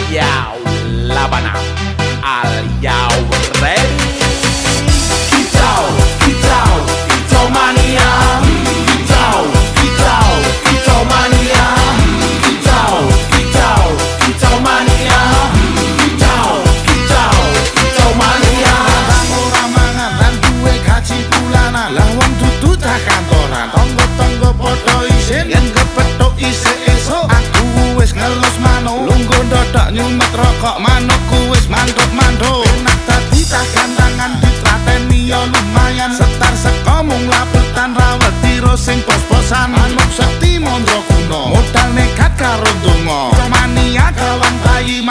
Yo, Labana, are you ready? Kicau mania. Kicau mania. Kicau mania. Kicau mania. Bang ora mangan lan duwe gaji bulanan, lah wong dudu tak kantoran. Tonggo-tonggo padha isin yen kepethuk isih esuk. Aku wis ngelus manuk, lungguh ndodok nyumet rokok, manukku wis manduk-manduk. Enak dadi tak gantangan ditrateni ya lumayan. Setar seko mung laputan rawet tiro sing pos-posan. Manuk sekti mondro kuno, modal nekat karo donga. Mania kawan bayi